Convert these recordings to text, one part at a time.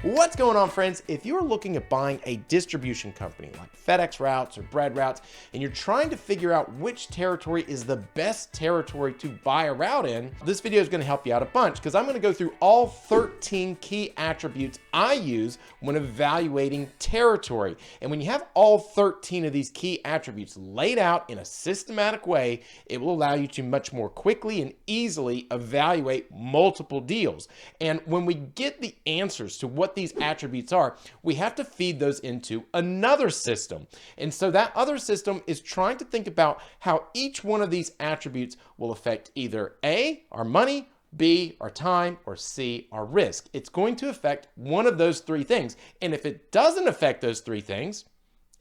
What's going on, friends? If you're looking at buying a distribution company like FedEx routes or bread routes, and you're trying to figure out which territory is the best territory to buy a route in, this video is going to help you out a bunch because I'm going to go through all 13 key attributes I use when evaluating territory. And when you have all 13 of these key attributes laid out in a systematic way, it will allow you to much more quickly and easily evaluate multiple deals. And when we get the answers to what these attributes are, we have to feed those into another system. And so that other system is trying to think about how each one of these attributes will affect either A, our money, B, our time, or C, our risk. It's going to affect one of those three things. And if it doesn't affect those three things,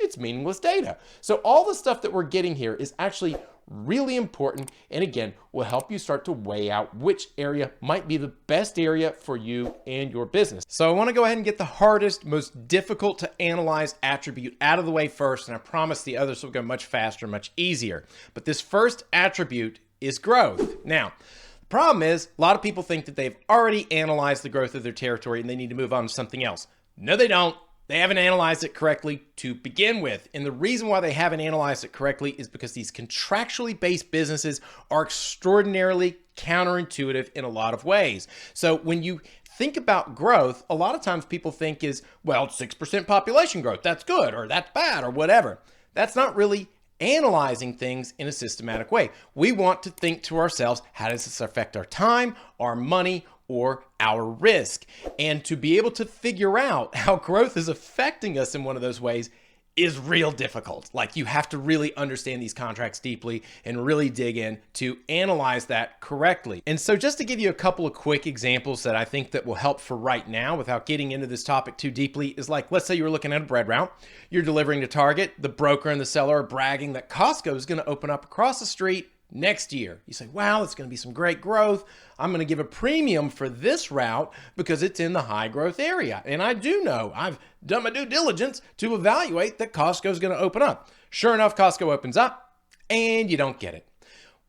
it's meaningless data. So all the stuff that we're getting here is actually really important, and again, will help you start to weigh out which area might be the best area for you and your business. So I want to go ahead and get the hardest, most difficult to analyze attribute out of the way first, and I promise the others will go much faster, much easier. But this first attribute is growth. Now, the problem is a lot of people think that they've already analyzed the growth of their territory and they need to move on to something else. No, they don't. They haven't analyzed it correctly to begin with. And the reason why they haven't analyzed it correctly is because these contractually based businesses are extraordinarily counterintuitive in a lot of ways. So when you think about growth, a lot of times people think is, well, 6% population growth, that's good, or that's bad, or whatever. That's not really analyzing things in a systematic way. We want to think to ourselves, how does this affect our time, our money, or our risk? And to be able to figure out how growth is affecting us in one of those ways is real difficult. Like, you have to really understand these contracts deeply and really dig in to analyze that correctly. And so just to give you a couple of quick examples that I think that will help for right now without getting into this topic too deeply is like, let's say you were looking at a bread route, you're delivering to Target, the broker and the seller are bragging that Costco is going to open up across the street next year. You say, wow, it's going to be some great growth. I'm going to give a premium for this route because it's in the high growth area. And I do know, I've done my due diligence to evaluate that Costco is going to open up. Sure enough, Costco opens up and you don't get it.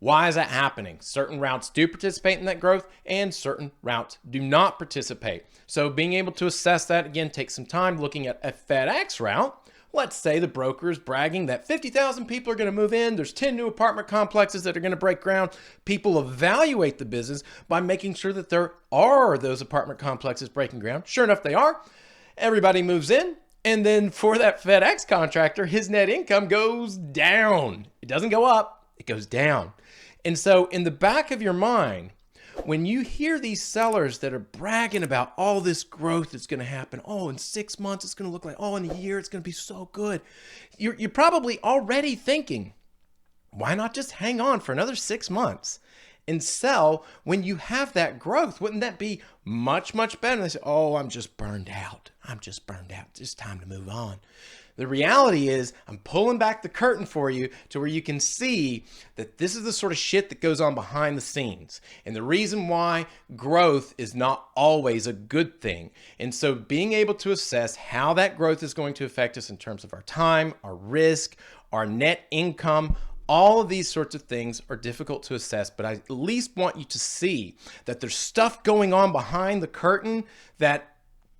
Why is that happening? Certain routes do participate in that growth and certain routes do not participate. So being able to assess that, again, takes some time. Looking at a FedEx route, let's say the broker is bragging that 50,000 people are going to move in. There's 10 new apartment complexes that are going to break ground. People evaluate the business by making sure that there are those apartment complexes breaking ground. Sure enough, they are. Everybody moves in. And then for that FedEx contractor, his net income goes down. It doesn't go up, it goes down. And so in the back of your mind, when you hear these sellers that are bragging about all this growth that's going to happen, oh, in 6 months it's going to look like, oh, in a year it's going to be so good, you're probably already thinking, why not just hang on for another 6 months and sell when you have that growth? Wouldn't that be much, much better? They say, oh, I'm just burned out. It's time to move on. The reality is, I'm pulling back the curtain for you to where you can see that this is the sort of shit that goes on behind the scenes. And the reason why growth is not always a good thing. And so being able to assess how that growth is going to affect us in terms of our time, our risk, our net income, all of these sorts of things are difficult to assess, but I at least want you to see that there's stuff going on behind the curtain that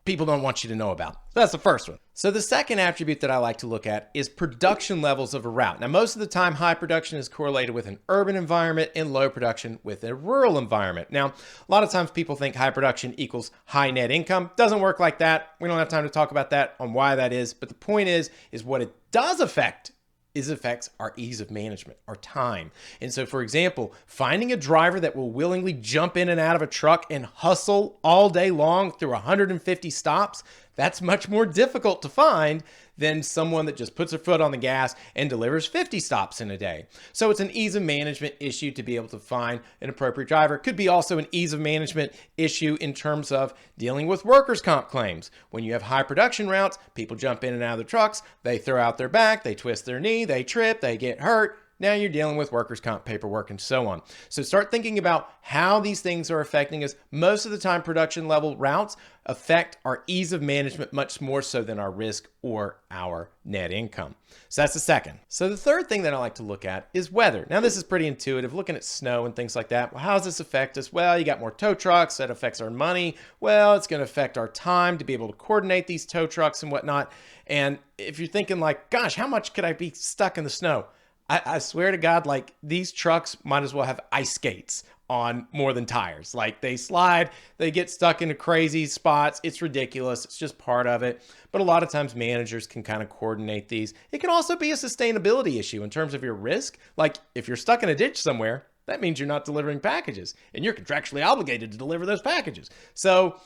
people don't want you to know about. So that's the first one. So the second attribute that I like to look at is production levels of a route. Now, most of the time, high production is correlated with an urban environment and low production with a rural environment. Now, a lot of times people think high production equals high net income. Doesn't work like that. We don't have time to talk about that on why that is. But the point is what it does affect affects our ease of management, our time. And so, for example, finding a driver that will willingly jump in and out of a truck and hustle all day long through 150 stops, that's much more difficult to find than someone that just puts their foot on the gas and delivers 50 stops in a day. So it's an ease of management issue to be able to find an appropriate driver. It could be also an ease of management issue in terms of dealing with workers' comp claims. When you have high production routes, people jump in and out of the trucks, they throw out their back, they twist their knee, they trip, they get hurt. Now you're dealing with workers' comp paperwork and so on. So start thinking about how these things are affecting us. Most of the time, production level routes affect our ease of management much more so than our risk or our net income. So that's the second. So the third thing that I like to look at is weather. Now this is pretty intuitive, looking at snow and things like that. Well, how does this affect us? Well, you got more tow trucks, that affects our money. Well, it's going to affect our time to be able to coordinate these tow trucks and whatnot. And if you're thinking like, gosh, how much could I be stuck in the snow? I swear to God, like these trucks might as well have ice skates on more than tires. Like they slide, they get stuck into crazy spots. It's ridiculous. It's just part of it. But a lot of times managers can kind of coordinate these. It can also be a sustainability issue in terms of your risk. Like if you're stuck in a ditch somewhere, that means you're not delivering packages and you're contractually obligated to deliver those packages. So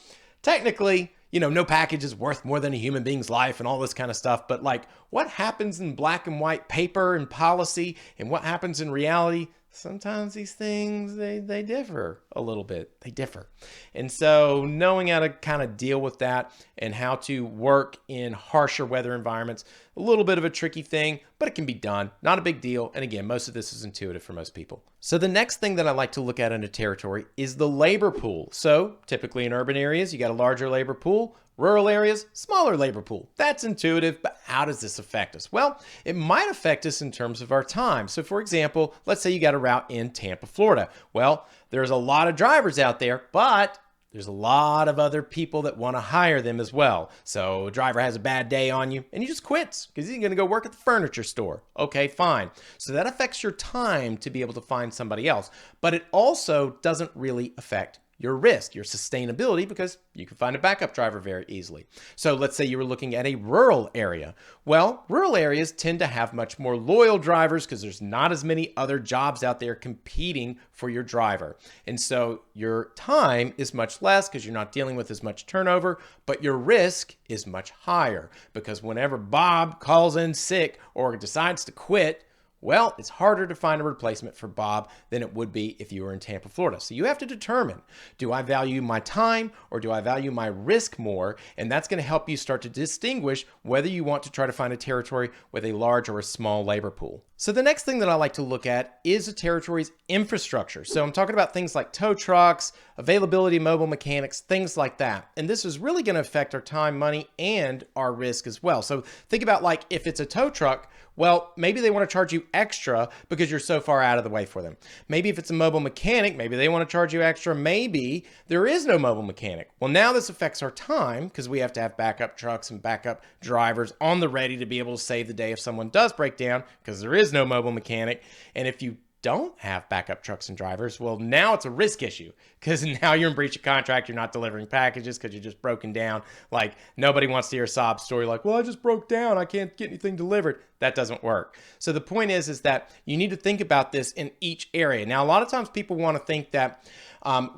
technically, you know, no package is worth more than a human being's life and all this kind of stuff. But like what happens in black and white paper and policy and what happens in reality, sometimes these things, they differ a little bit. They differ. And so knowing how to kind of deal with that and how to work in harsher weather environments, a little bit of a tricky thing, but it can be done. Not a big deal. And again, most of this is intuitive for most people. So the next thing that I like to look at in a territory is the labor pool. So typically in urban areas, you got a larger labor pool. Rural areas, smaller labor pool. That's intuitive, but how does this affect us? Well, it might affect us in terms of our time. So for example, let's say you got a route in Tampa, Florida. Well, there's a lot of drivers out there, but there's a lot of other people that want to hire them as well. So a driver has a bad day on you and he just quits because he's going to go work at the furniture store. Okay, fine. So that affects your time to be able to find somebody else, but it also doesn't really affect your risk, your sustainability, because you can find a backup driver very easily. So let's say you were looking at a rural area. Well, rural areas tend to have much more loyal drivers because there's not as many other jobs out there competing for your driver. And so your time is much less because you're not dealing with as much turnover, but your risk is much higher because whenever Bob calls in sick or decides to quit, well, it's harder to find a replacement for Bob than it would be if you were in Tampa, Florida. So you have to determine, do I value my time or do I value my risk more? And that's going to help you start to distinguish whether you want to try to find a territory with a large or a small labor pool. So the next thing that I like to look at is a territory's infrastructure. So I'm talking about things like tow trucks, availability of mobile mechanics, things like that. And this is really going to affect our time, money, and our risk as well. So think about like if it's a tow truck, well, maybe they want to charge you extra because you're so far out of the way for them. Maybe if it's a mobile mechanic, maybe they want to charge you extra. Maybe there is no mobile mechanic. Well, now this affects our time because we have to have backup trucks and backup drivers on the ready to be able to save the day if someone does break down because there is no mobile mechanic. And if you don't have backup trucks and drivers, well, now it's a risk issue because now you're in breach of contract. You're not delivering packages because you're just broken down. Like nobody wants to hear a sob story like, well, I just broke down. I can't get anything delivered. That doesn't work. So the point is that you need to think about this in each area. Now, a lot of times people want to think that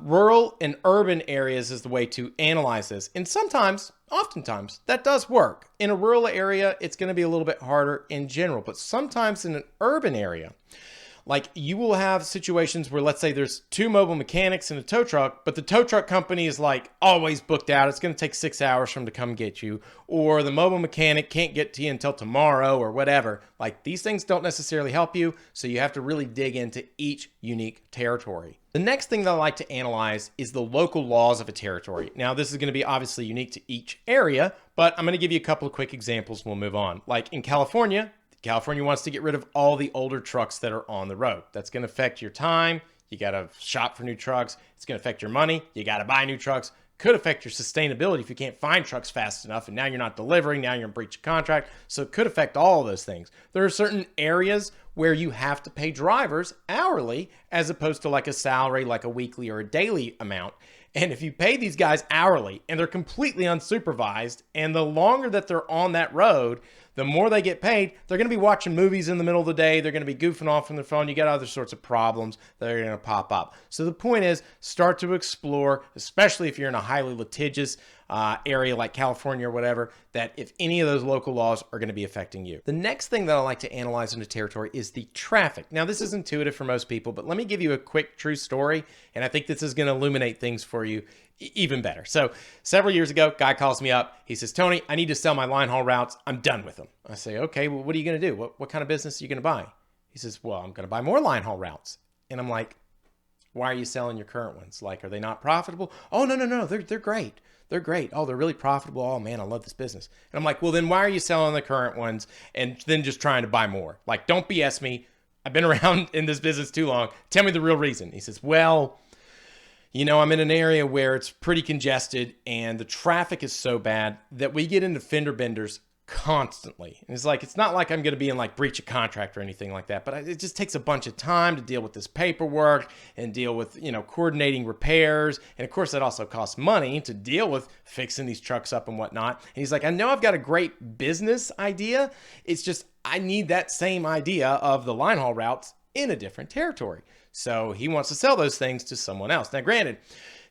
rural and urban areas is the way to analyze this. And oftentimes that does work. In a rural area, it's going to be a little bit harder in general, but sometimes in an urban area, like you will have situations where let's say there's 2 mobile mechanics in a tow truck, but the tow truck company is like always booked out. It's going to take 6 hours for them to come get you, or the mobile mechanic can't get to you until tomorrow or whatever. Like these things don't necessarily help you. So you have to really dig into each unique territory. The next thing that I like to analyze is the local laws of a territory. Now, this is going to be obviously unique to each area, but I'm going to give you a couple of quick examples and we'll move on. Like in California wants to get rid of all the older trucks that are on the road. That's going to affect your time. You got to shop for new trucks. It's going to affect your money. You got to buy new trucks. Could affect your sustainability if you can't find trucks fast enough and now you're not delivering. Now you're in breach of contract. So it could affect all of those things. There are certain areas where you have to pay drivers hourly as opposed to like a salary, like a weekly or a daily amount. And if you pay these guys hourly and they're completely unsupervised, and the longer that they're on that road, the more they get paid, they're going to be watching movies in the middle of the day. They're going to be goofing off on their phone. You got other sorts of problems that are going to pop up. So the point is, start to explore, especially if you're in a highly litigious area like California or whatever, that if any of those local laws are going to be affecting you. The next thing that I like to analyze in a territory is the traffic. Now, this is intuitive for most people, but let me give you a quick true story, and I think this is going to illuminate things for you even better. So several years ago, guy calls me up. He says, Tony, I need to sell my line haul routes. I'm done with them. I say, okay, well, what are you going to do? What kind of business are you going to buy? He says, well, I'm going to buy more line haul routes. And I'm like, why are you selling your current ones? Like, are they not profitable? Oh, no. They're great. They're great. Oh, they're really profitable. Oh man, I love this business. And I'm like, well, then why are you selling the current ones and then just trying to buy more? Like, don't BS me. I've been around in this business too long. Tell me the real reason. He says, well, I'm in an area where it's pretty congested and the traffic is so bad that we get into fender benders constantly. And it's not like I'm going to be in like breach of contract or anything like that, but it just takes a bunch of time to deal with this paperwork and deal with, coordinating repairs. And of course that also costs money to deal with fixing these trucks up and whatnot. And he's like, I know I've got a great business idea. It's just, I need that same idea of the line haul routes in a different territory. So he wants to sell those things to someone else. Now, granted,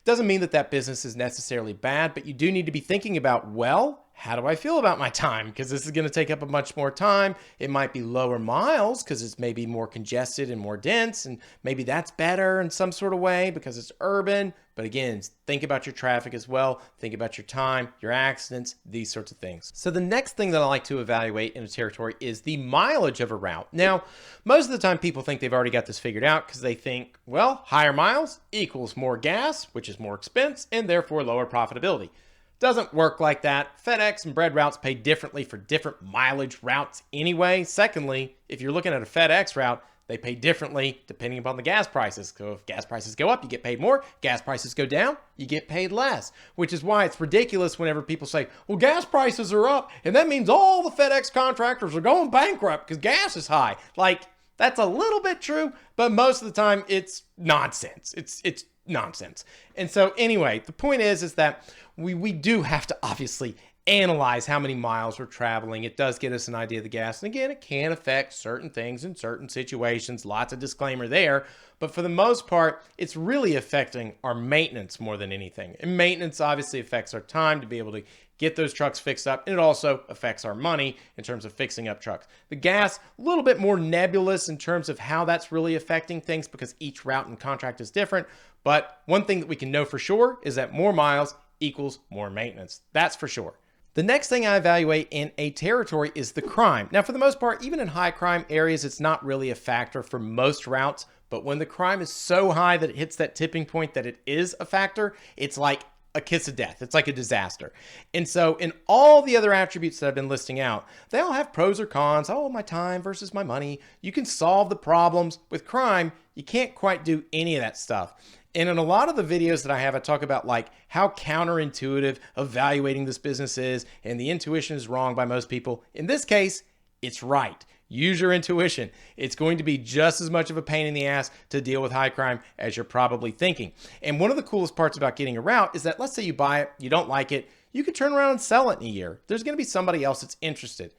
doesn't mean that business is necessarily bad, but you do need to be thinking about, well, how do I feel about my time? Because this is going to take up a much more time. It might be lower miles because it's maybe more congested and more dense, and maybe that's better in some sort of way because it's urban. But again, think about your traffic as well. Think about your time, your accidents, these sorts of things. So the next thing that I like to evaluate in a territory is the mileage of a route. Now, most of the time people think they've already got this figured out because they think, well, higher miles equals more gas, which is more expense, and therefore lower profitability. Doesn't work like that. FedEx and bread routes pay differently for different mileage routes anyway. Secondly, if you're looking at a FedEx route, they pay differently depending upon the gas prices. So if gas prices go up, you get paid more. Gas prices go down, you get paid less, which is why it's ridiculous whenever people say, well, gas prices are up, and that means all the FedEx contractors are going bankrupt because gas is high. Like, that's a little bit true, but most of the time it's nonsense. It's nonsense. And so anyway, the point is that we do have to obviously analyze how many miles we're traveling. It does get us an idea of the gas. And again, it can affect certain things in certain situations. Lots of disclaimer there. But for the most part, it's really affecting our maintenance more than anything. And maintenance obviously affects our time to be able to get those trucks fixed up. And it also affects our money in terms of fixing up trucks. The gas, a little bit more nebulous in terms of how that's really affecting things because each route and contract is different. But one thing that we can know for sure is that more miles equals more maintenance. That's for sure. The next thing I evaluate in a territory is the crime. Now, for the most part, even in high crime areas, it's not really a factor for most routes. But when the crime is so high that it hits that tipping point that it is a factor, it's like a kiss of death. It's like a disaster. And so in all the other attributes that I've been listing out, they all have pros or cons. Oh, my time versus my money. You can solve the problems. With crime, you can't quite do any of that stuff. And in a lot of the videos that I have, I talk about like how counterintuitive evaluating this business is, and the intuition is wrong by most people. In this case, it's right. Use your intuition. It's going to be just as much of a pain in the ass to deal with high crime as you're probably thinking. And one of the coolest parts about getting a route is that let's say you buy it, you don't like it, you could turn around and sell it in a year. There's going to be somebody else that's interested.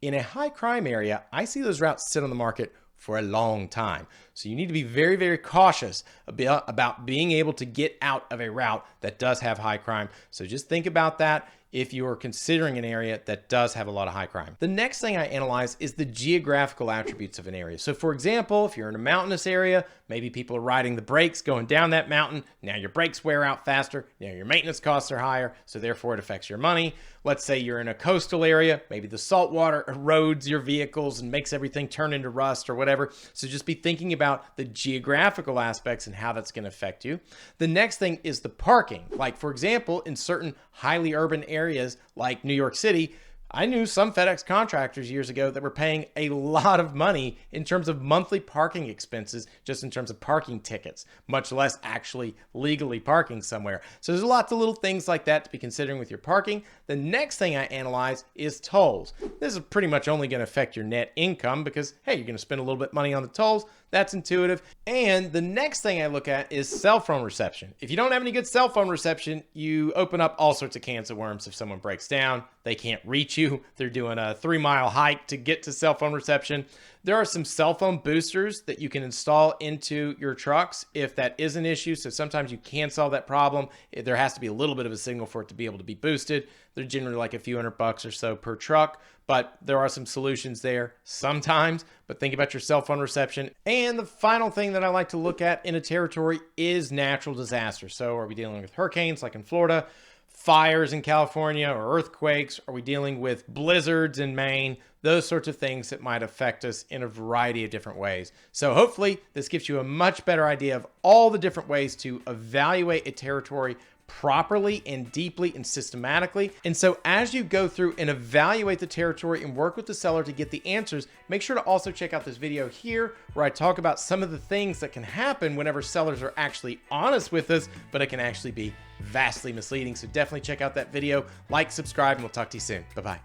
In a high crime area, I see those routes sit on the market for a long time. So you need to be very, very cautious about being able to get out of a route that does have high crime. So just think about that if you are considering an area that does have a lot of high crime. The next thing I analyze is the geographical attributes of an area. So for example, if you're in a mountainous area, maybe people are riding the brakes going down that mountain. Now your brakes wear out faster. Now your maintenance costs are higher. So therefore it affects your money. Let's say you're in a coastal area. Maybe the salt water erodes your vehicles and makes everything turn into rust or whatever. So just be thinking about the geographical aspects and how that's going to affect you. The next thing is the parking. Like for example, in certain highly urban areas like New York City, I knew some FedEx contractors years ago that were paying a lot of money in terms of monthly parking expenses, just in terms of parking tickets, much less actually legally parking somewhere. So there's lots of little things like that to be considering with your parking. The next thing I analyze is tolls. This is pretty much only going to affect your net income because, hey, you're going to spend a little bit of money on the tolls. That's intuitive. And the next thing I look at is cell phone reception. If you don't have any good cell phone reception, you open up all sorts of cans of worms. If someone breaks down, they can't reach you. They're doing a 3-mile hike to get to cell phone reception. There are some cell phone boosters that you can install into your trucks if that is an issue. So sometimes you can solve that problem. There has to be a little bit of a signal for it to be able to be boosted. They're generally like a few $100 or so per truck, but there are some solutions there sometimes. But think about your cell phone reception. And the final thing that I like to look at in a territory is natural disaster. So are we dealing with hurricanes like in Florida? fires in California or earthquakes? Are we dealing with blizzards in Maine? Those sorts of things that might affect us in a variety of different ways. So hopefully this gives you a much better idea of all the different ways to evaluate a territory properly and deeply and systematically. And so as you go through and evaluate the territory and work with the seller to get the answers, make sure to also check out this video here where I talk about some of the things that can happen whenever sellers are actually honest with us, but it can actually be vastly misleading. So definitely check out that video, like, subscribe, and we'll talk to you soon. Bye-bye.